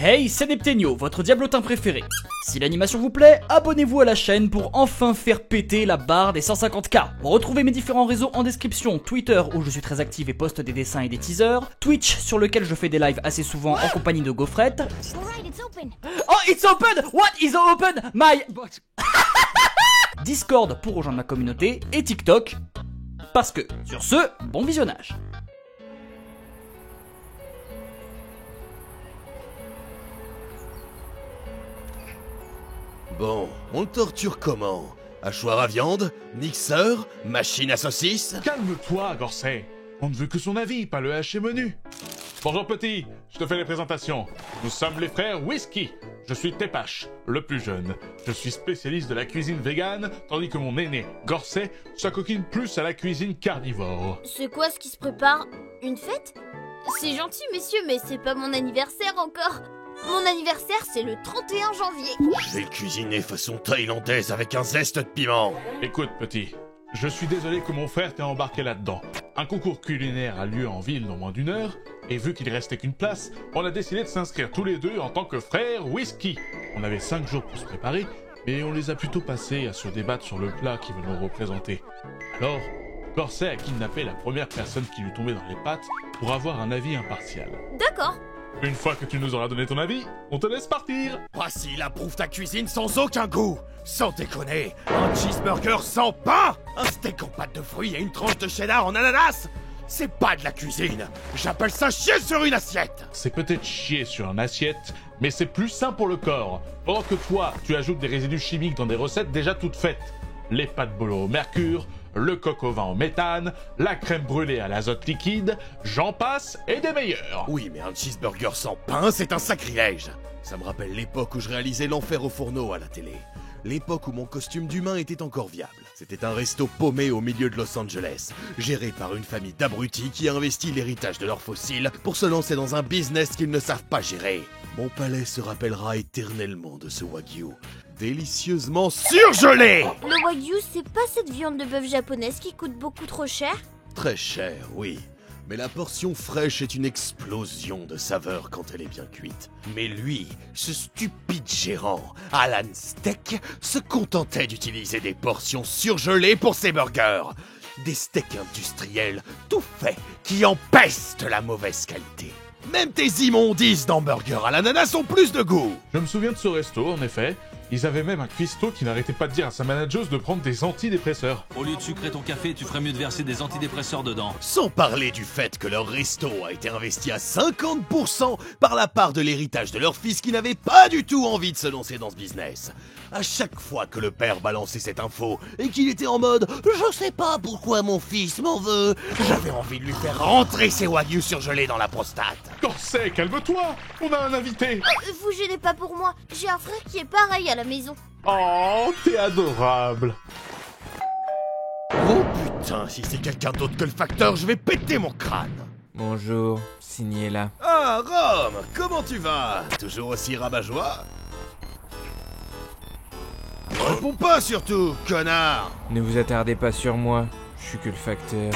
Hey, c'est Neptenio, votre diablotin préféré. Si l'animation vous plaît, abonnez-vous à la chaîne pour enfin faire péter la barre des 150K. Retrouvez mes différents réseaux en description, Twitter où je suis très active et poste des dessins et des teasers, Twitch sur lequel je fais des lives assez souvent en compagnie de Gaufrette. Oh, it's open! What is open? My... Discord pour rejoindre ma communauté et TikTok. Parce que, sur ce, bon visionnage. Bon, on le torture comment? Hachoir à viande? Mixeur? Machine à saucisses? Calme-toi, Gorset. On ne veut que son avis, pas le haché menu. Bonjour petit, je te fais les présentations. Nous sommes les frères Whisky. Je suis Tepache, le plus jeune. Je suis spécialiste de la cuisine végane, tandis que mon aîné, Gorset, s'acoquine plus à la cuisine carnivore. C'est quoi ce qui se prépare? Une fête? C'est gentil, messieurs, mais c'est pas mon anniversaire encore. Mon anniversaire, c'est le 31 janvier. Je vais le cuisiner façon thaïlandaise avec un zeste de piment. Écoute, petit, je suis désolé que mon frère t'ait embarqué là-dedans. Un concours culinaire a lieu en ville dans moins d'une heure, et vu qu'il restait qu'une place, on a décidé de s'inscrire tous les deux en tant que frères Whisky. On avait 5 jours pour se préparer, mais on les a plutôt passés à se débattre sur le plat qui veut nous représenter. Alors, Gorset a kidnappé la première personne qui lui tombait dans les pattes pour avoir un avis impartial. D'accord. Une fois que tu nous auras donné ton avis, on te laisse partir. Voici, il approuve ta cuisine sans aucun goût. Sans déconner, un cheeseburger sans pain, un steak en pâte de fruits et une tranche de cheddar en ananas. C'est pas de la cuisine. J'appelle ça chier sur une assiette. C'est peut-être chier sur une assiette, mais c'est plus sain pour le corps. Pendant que toi, tu ajoutes des résidus chimiques dans des recettes déjà toutes faites. Les pâtes bolo au mercure, le coq au vin au méthane, la crème brûlée à l'azote liquide, j'en passe et des meilleurs. Oui, mais un cheeseburger sans pain, c'est un sacrilège. Ça me rappelle l'époque où je réalisais l'enfer au fourneau à la télé. L'époque où mon costume d'humain était encore viable. C'était un resto paumé au milieu de Los Angeles, géré par une famille d'abrutis qui a investi l'héritage de leurs fossiles pour se lancer dans un business qu'ils ne savent pas gérer. Mon palais se rappellera éternellement de ce wagyu, délicieusement surgelé. Le wagyu, c'est pas cette viande de bœuf japonaise qui coûte beaucoup trop cher? Très cher, oui. Mais la portion fraîche est une explosion de saveurs quand elle est bien cuite. Mais lui, ce stupide gérant, Alan Steak, se contentait d'utiliser des portions surgelées pour ses burgers. Des steaks industriels, tout faits, qui empestent la mauvaise qualité. Même tes immondices d'hamburgers à l'ananas ont plus de goût. Je me souviens de ce resto, en effet. Ils avaient même un cuistot qui n'arrêtait pas de dire à sa manageuse de prendre des antidépresseurs. Au lieu de sucrer ton café, tu ferais mieux de verser des antidépresseurs dedans. Sans parler du fait que leur resto a été investi à 50% par la part de l'héritage de leur fils qui n'avait pas du tout envie de se lancer dans ce business. À chaque fois que le père balançait cette info et qu'il était en mode « Je sais pas pourquoi mon fils m'en veut », j'avais envie de lui faire rentrer ses wagyu surgelés dans la prostate. Gorset, calme-toi. On a un invité. Vous gênez pas pour moi, j'ai un frère qui est pareil à la maison. Oh, t'es adorable. Oh putain, si c'est quelqu'un d'autre que le facteur, je vais péter mon crâne. Bonjour, signé là. Ah, Rome, comment tu vas? Toujours aussi rabat-joie? Réponds pas surtout, connard. Ne vous attardez pas sur moi, je suis que le facteur.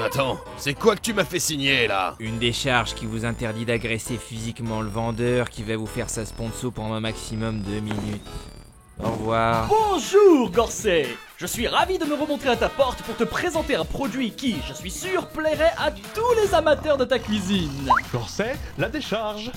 Attends, c'est quoi que tu m'as fait signer là? Une décharge qui vous interdit d'agresser physiquement le vendeur qui va vous faire sa sponsor pendant un maximum de minutes. Au revoir. Bonjour Gorset. Je suis ravi de me remontrer à ta porte pour te présenter un produit qui, je suis sûr, plairait à tous les amateurs de ta cuisine. Gorset, la décharge.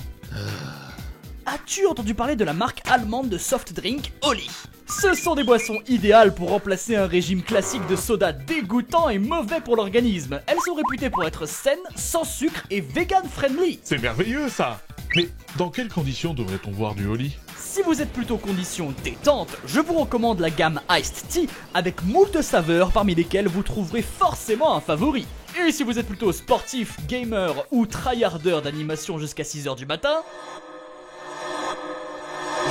As-tu entendu parler de la marque allemande de soft drink Oli? Ce sont des boissons idéales pour remplacer un régime classique de soda dégoûtant et mauvais pour l'organisme. Elles sont réputées pour être saines, sans sucre et vegan friendly. C'est merveilleux ça. Mais dans quelles conditions devrait-on boire du Oli? Si vous êtes plutôt condition détente, je vous recommande la gamme Iced Tea avec moult saveurs parmi lesquelles vous trouverez forcément un favori. Et si vous êtes plutôt sportif, gamer ou tryharder d'animation jusqu'à 6h du matin,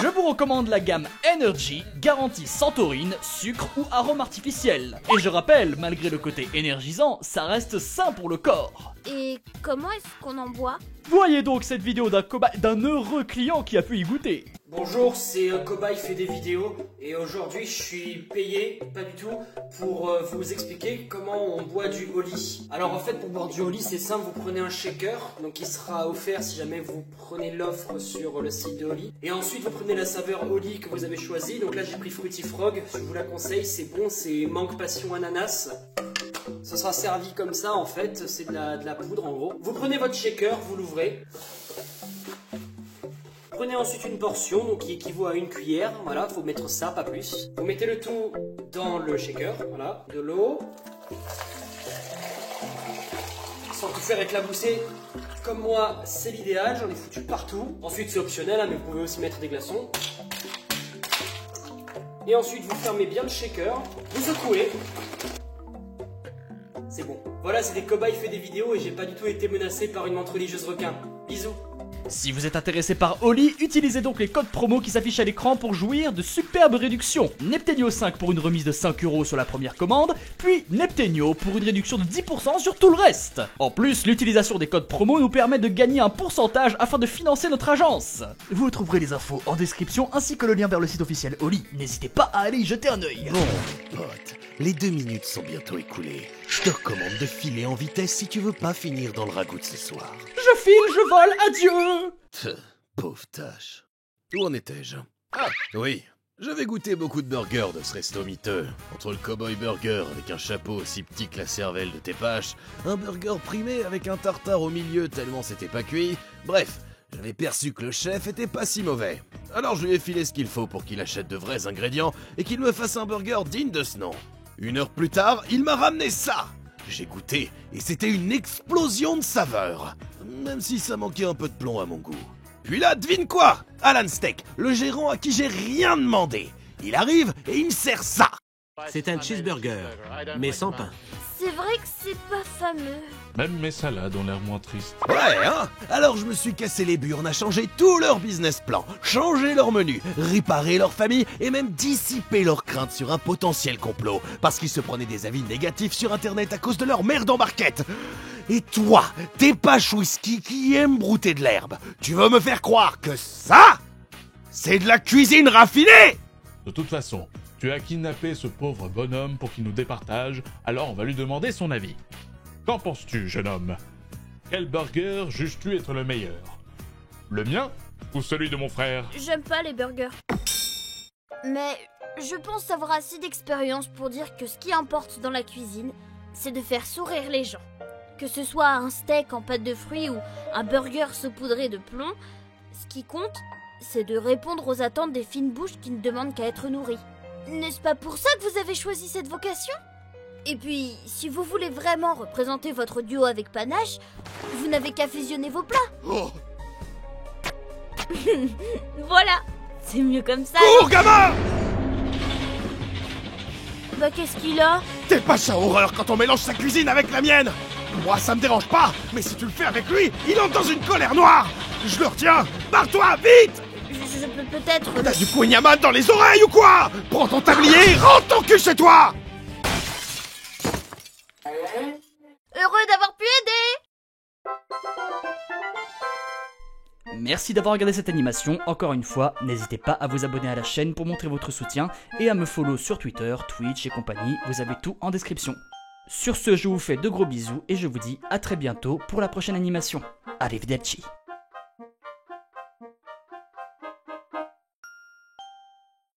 je vous recommande la gamme Energy, garantie sans taurine, sucre ou arôme artificiel. Et je rappelle, malgré le côté énergisant, ça reste sain pour le corps. Et comment est-ce qu'on en boit? Voyez donc cette vidéo d'un heureux client qui a pu y goûter. Bonjour, c'est Cobaye fait des vidéos et aujourd'hui je suis payé, pas du tout, pour vous expliquer comment on boit du Oli. Alors en fait pour boire du Oli c'est simple, vous prenez un shaker, donc il sera offert si jamais vous prenez l'offre sur le site de Oli. Et ensuite vous prenez la saveur Oli que vous avez choisie, donc là j'ai pris Fruity Frog, je vous la conseille, c'est bon, c'est mangue passion ananas. Ce sera servi comme ça en fait, c'est de la poudre en gros. Vous prenez votre shaker, vous l'ouvrez. Prenez ensuite une portion, donc qui équivaut à une cuillère, voilà, faut mettre ça, pas plus. Vous mettez le tout dans le shaker, voilà, de l'eau. Sans tout faire éclabousser, comme moi, c'est l'idéal, j'en ai foutu partout. Ensuite c'est optionnel, hein, mais vous pouvez aussi mettre des glaçons. Et ensuite vous fermez bien le shaker, vous secouez. C'est bon. Voilà, c'est des cobayes fait des vidéos et j'ai pas du tout été menacé par une menthe religieuse requin. Bisous. Si vous êtes intéressé par Oli, utilisez donc les codes promo qui s'affichent à l'écran pour jouir de superbes réductions. Neptenio 5 pour une remise de 5 € sur la première commande, puis Neptenio pour une réduction de 10% sur tout le reste. En plus, l'utilisation des codes promo nous permet de gagner un pourcentage afin de financer notre agence. Vous trouverez les infos en description ainsi que le lien vers le site officiel Oli. N'hésitez pas à aller y jeter un œil. Bon, pote, les 2 minutes sont bientôt écoulées. Je te recommande de filer en vitesse si tu veux pas finir dans le ragoût de ce soir. Je file, je vole, adieu. Pauvre tâche. Où en étais-je? Ah, oui. J'avais goûté beaucoup de burgers de ce resto miteux. Entre le cowboy burger avec un chapeau aussi petit que la cervelle de tes paches, un burger primé avec un tartare au milieu tellement c'était pas cuit. Bref, j'avais perçu que le chef était pas si mauvais. Alors je lui ai filé ce qu'il faut pour qu'il achète de vrais ingrédients et qu'il me fasse un burger digne de ce nom. 1 heure plus tard, il m'a ramené ça. J'ai goûté et c'était une explosion de saveurs. Même si ça manquait un peu de plomb à mon goût. Puis là, devine quoi? Alan Steak, le gérant à qui j'ai rien demandé. Il arrive et il me sert ça. C'est un cheeseburger, mais sans pain. C'est vrai que c'est pas fameux. Même mes salades ont l'air moins tristes. Ouais, hein? Alors je me suis cassé les burnes, on a changé tout leur business plan, changé leur menu, réparé leur famille et même dissipé leurs craintes sur un potentiel complot, parce qu'ils se prenaient des avis négatifs sur internet à cause de leur merde en barquette. Et toi, t'es Pache Whisky qui aime brouter de l'herbe, tu veux me faire croire que ça, c'est de la cuisine raffinée? De toute façon, tu as kidnappé ce pauvre bonhomme pour qu'il nous départage, alors on va lui demander son avis. Qu'en penses-tu, jeune homme? Quel burger juges-tu être le meilleur? Le mien ou celui de mon frère? J'aime pas les burgers. Mais je pense avoir assez d'expérience pour dire que ce qui importe dans la cuisine, c'est de faire sourire les gens. Que ce soit un steak en pâte de fruits ou un burger saupoudré de plomb, ce qui compte, c'est de répondre aux attentes des fines bouches qui ne demandent qu'à être nourries. N'est-ce pas pour ça que vous avez choisi cette vocation? Et puis, si vous voulez vraiment représenter votre duo avec panache, vous n'avez qu'à fusionner vos plats. Oh. Voilà, c'est mieux comme ça. Cours, gamin! Bah qu'est-ce qu'il a? T'es pas ça horreur quand on mélange sa cuisine avec la mienne. Moi ça me dérange pas, mais si tu le fais avec lui, il entre dans une colère noire. Je le retiens, barre-toi, vite! Je peux peut-être... T'as du poignamade dans les oreilles ou quoi? Prends ton tablier et rentre ton cul chez toi! Heureux d'avoir pu aider! Merci d'avoir regardé cette animation, encore une fois, n'hésitez pas à vous abonner à la chaîne pour montrer votre soutien et à me follow sur Twitter, Twitch et compagnie, vous avez tout en description. Sur ce, je vous fais de gros bisous et je vous dis à très bientôt pour la prochaine animation. Arrivederci.